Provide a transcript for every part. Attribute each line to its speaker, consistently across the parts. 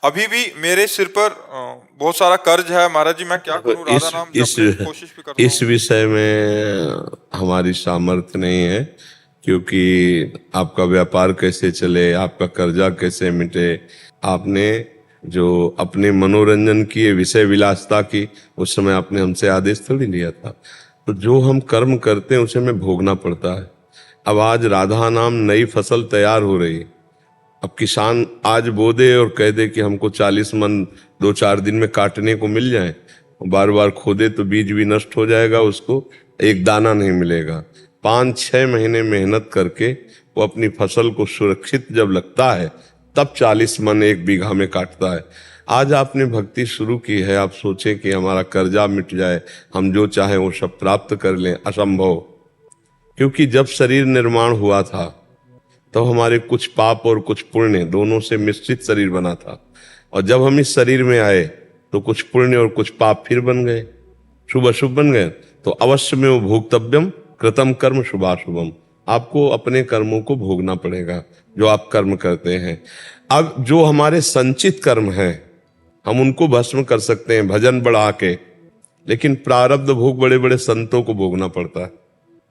Speaker 1: अभी भी मेरे सिर पर बहुत सारा कर्ज है महाराज जी। मैं क्या करूं? राधा नाम जपने की कोशिश भी करता
Speaker 2: इस
Speaker 1: हूँ।
Speaker 2: विषय में हमारी सामर्थ्य नहीं है, क्योंकि आपका व्यापार कैसे चले, आपका कर्जा कैसे मिटे, आपने जो अपने मनोरंजन की ये विषय विलासता की, उस समय आपने हमसे आदेश थोड़ी लिया था। तो जो हम कर्म करते हैं उसे हमें भोगना पड़ता है। अब आज राधा नाम नई फसल तैयार हो रही है। अब किसान आज बो दे और कह दे कि हमको 40 मन 2-4 दिन में काटने को मिल जाए, बार बार खोदे तो बीज भी नष्ट हो जाएगा, उसको एक दाना नहीं मिलेगा। 5-6 महीने मेहनत करके वो अपनी फसल को सुरक्षित जब लगता है, तब 40 मन 1 बीघा में काटता है। आज आपने भक्ति शुरू की है, आप सोचें कि हमारा कर्जा मिट जाए, हम जो चाहें वो सब प्राप्त कर लें, असंभव। क्योंकि जब शरीर निर्माण हुआ था तो हमारे कुछ पाप और कुछ पुण्य दोनों से मिश्रित शरीर बना था, और जब हम इस शरीर में आए तो कुछ पुण्य और कुछ पाप फिर बन गए, शुभ अशुभ बन गए। तो अवश्य में वो भोक्तव्यम कृतम कर्म शुभाशुभम, आपको अपने कर्मों को भोगना पड़ेगा जो आप कर्म करते हैं। अब जो हमारे संचित कर्म हैं हम उनको भस्म कर सकते हैं भजन बढ़ा के, लेकिन प्रारब्ध भोग बड़े बड़े संतों को भोगना पड़ता है,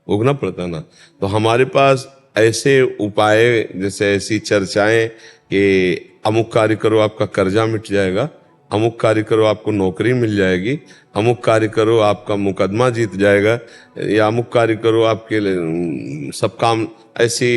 Speaker 2: भोगना पड़ता है ना। तो हमारे पास ऐसे उपाय, जैसे ऐसी चर्चाएं कि अमुक कार्य करो आपका कर्जा मिट जाएगा, अमुक कार्य करो आपको नौकरी मिल जाएगी, अमुक कार्य करो आपका मुकदमा जीत जाएगा, या अमुक कार्य करो आपके सब काम, ऐसी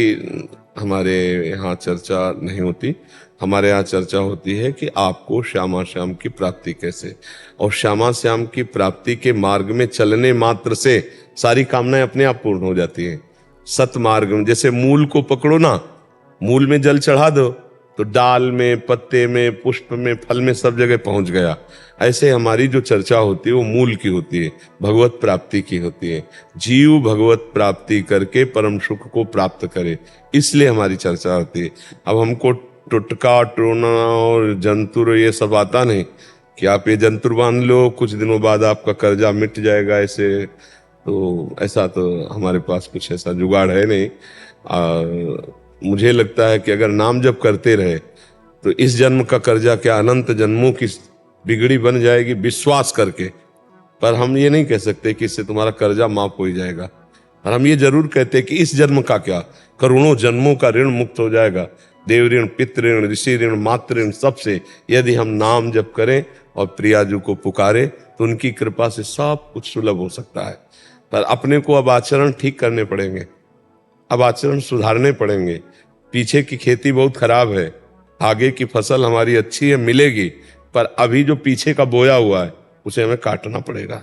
Speaker 2: हमारे यहाँ चर्चा नहीं होती। हमारे यहाँ चर्चा होती है कि आपको श्यामा श्याम की प्राप्ति कैसे, और श्यामा श्याम की प्राप्ति के मार्ग में चलने मात्र से सारी कामनाएं अपने आप पूर्ण हो जाती हैं। सतमार्ग में जैसे मूल को पकड़ो ना, मूल में जल चढ़ा दो तो डाल में, पत्ते में, पुष्प में, फल में सब जगह पहुंच गया। ऐसे हमारी जो चर्चा होती है वो मूल की होती है, भगवत प्राप्ति की होती है। जीव भगवत प्राप्ति करके परम सुख को प्राप्त करे, इसलिए हमारी चर्चा होती है। अब हमको टुटका टोना और जंतुर ये सब आता नहीं कि आप ये जंतुर बांध लो, कुछ दिनों बाद आपका कर्जा मिट जाएगा, ऐसे तो ऐसा तो हमारे पास कुछ ऐसा जुगाड़ है नहीं। मुझे लगता है कि अगर नाम जप करते रहे तो इस जन्म का कर्जा क्या अनंत जन्मों की बिगड़ी बन जाएगी, विश्वास करके। पर हम ये नहीं कह सकते कि इससे तुम्हारा कर्जा माफ हो जाएगा, और हम ये जरूर कहते हैं कि इस जन्म का क्या, करोड़ों जन्मों का ऋण मुक्त हो जाएगा। देव ऋण, पितृ ऋण, ऋषि ऋण, मातृ ऋण, सबसे यदि हम नाम जप करें और प्रियाजू को पुकारे तो उनकी कृपा से सब कुछ सुलभ हो सकता है। पर अपने को अब आचरण ठीक करने पड़ेंगे, अब आचरण सुधारने पड़ेंगे। पीछे की खेती बहुत खराब है, आगे की फसल हमारी अच्छी है, मिलेगी, पर अभी जो पीछे का बोया हुआ है उसे हमें काटना पड़ेगा।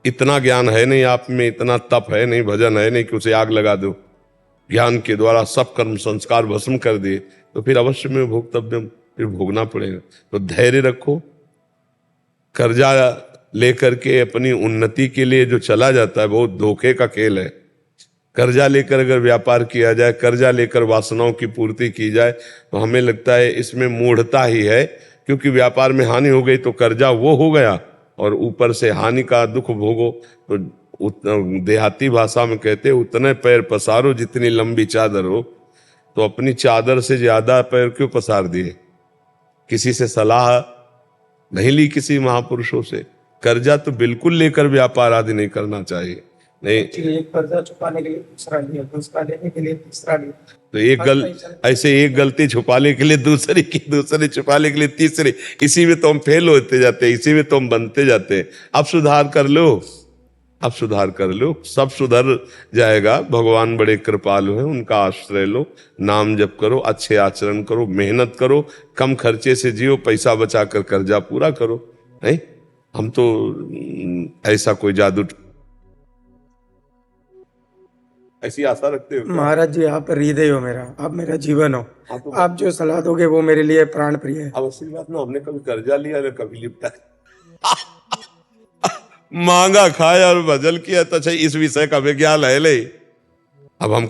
Speaker 2: इतना ज्ञान है नहीं आप में, इतना तप है नहीं, भजन है नहीं कि उसे आग लगा दो। ज्ञान के द्वारा सब कर्म संस्कार भस्म कर दिए तो फिर अवश्य में भोक्तव्य, फिर भोगना पड़ेगा। तो धैर्य रखो। कर्जा लेकर के अपनी उन्नति के लिए जो चला जाता है बहुत धोखे का खेल है। कर्जा लेकर अगर व्यापार किया जाए, कर्जा लेकर वासनाओं की पूर्ति की जाए, तो हमें लगता है इसमें मूढ़ता ही है, क्योंकि व्यापार में हानि हो गई तो कर्जा वो हो गया, और ऊपर से हानि का दुख भोगो। तो देहाती भाषा में कहते उतने पैर पसारो जितनी लंबी चादर हो। तो अपनी चादर से ज्यादा पैर क्यों पसार दिए? किसी से सलाह नहीं ली, किसी महापुरुषों से। कर्जा तो बिल्कुल लेकर व्यापार आदि नहीं करना चाहिए। नहीं,
Speaker 3: एक कर्जा चुकाने के लिए दूसरा लिया, दूसरा लेने के लिए तीसरा लिया,
Speaker 2: तो ऐसे एक गलती छुपाने के लिए दूसरी की, दूसरी छुपाने के लिए तीसरी, इसी में तो हम फेल होते जाते हैं, इसी में तो हम बनते जाते हैं। अब सुधार कर लो, अब सुधार कर लो, सब सुधर जाएगा। भगवान बड़े कृपालु हैं, उनका आश्रय लो, नाम जप करो, अच्छे आचरण करो, मेहनत करो, कम खर्चे से जियो, पैसा बचा कर कर्जा पूरा करो। नहीं, हम तो ऐसा कोई जादू, ऐसी आशा रखते हो?
Speaker 3: महाराज जी आप हृदय हो मेरा, आप मेरा जीवन हो, आप जो सलाह दोगे वो मेरे लिए प्राण प्रिय है।
Speaker 2: अब असली बात ना, हमने कभी कर्जा लिया ना कभी लिपटा मांगा खाया और भजन किया, तो अच्छा इस विषय का विज्ञान है ले। अब हम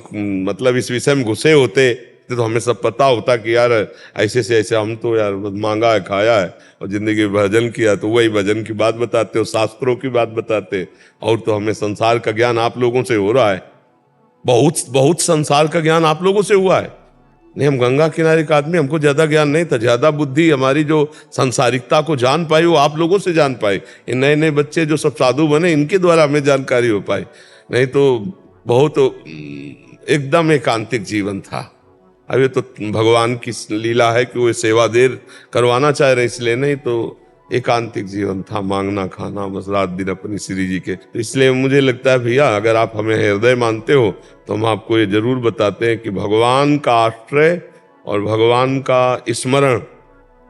Speaker 2: मतलब इस विषय में घुसे होते तो हमें सब पता होता कि यार ऐसे से ऐसे, हम तो यार मांगा है, खाया है और जिंदगी में भजन किया, तो वही भजन की बात बताते हो, शास्त्रों की बात बताते। और तो हमें संसार का ज्ञान आप लोगों से हो रहा है, बहुत बहुत संसार का ज्ञान आप लोगों से हुआ है। नहीं, हम गंगा किनारे का आदमी, हमको ज्यादा ज्ञान नहीं था। ज्यादा बुद्धि हमारी जो संसारिकता को जान पाई वो आप लोगों से जान पाए। ये नए नए बच्चे जो सब साधु बने इनके द्वारा हमें जानकारी हो पाई, नहीं तो बहुत एकदम एकांतिक जीवन था। अब ये तो भगवान की लीला है कि वो सेवा देर करवाना चाह रहे, इसलिए नहीं तो एकांतिक जीवन था, मांगना खाना बस रात दिन अपनी श्री जी के। तो इसलिए मुझे लगता है भैया, अगर आप हमें हृदय मानते हो तो हम आपको ये जरूर बताते हैं कि भगवान का आश्रय और भगवान का स्मरण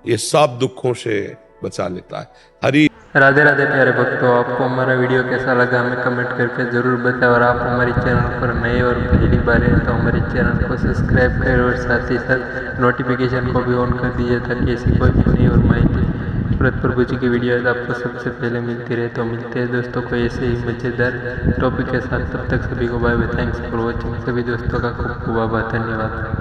Speaker 2: ये सब दुखों से बचा लेता है। हरि
Speaker 4: राधे राधे प्यारे भक्तों, आपको हमारा वीडियो कैसा लगा हमें कमेंट करके ज़रूर बताएं। और आप हमारे चैनल पर नए और पहली बार हैं तो हमारे चैनल को सब्सक्राइब करें और साथ ही साथ नोटिफिकेशन को भी ऑन कर दीजिए ताकि ऐसी कोई भी नई और माहिती सूरत प्रभु जी की वीडियो आपको सबसे पहले मिलती रहे। तो मिलते हैं दोस्तों को ऐसे ही मज़ेदार टॉपिक के साथ, तब तक सभी को bye bye, thanks for watching. सभी दोस्तों का खूब खूब आभार, धन्यवाद।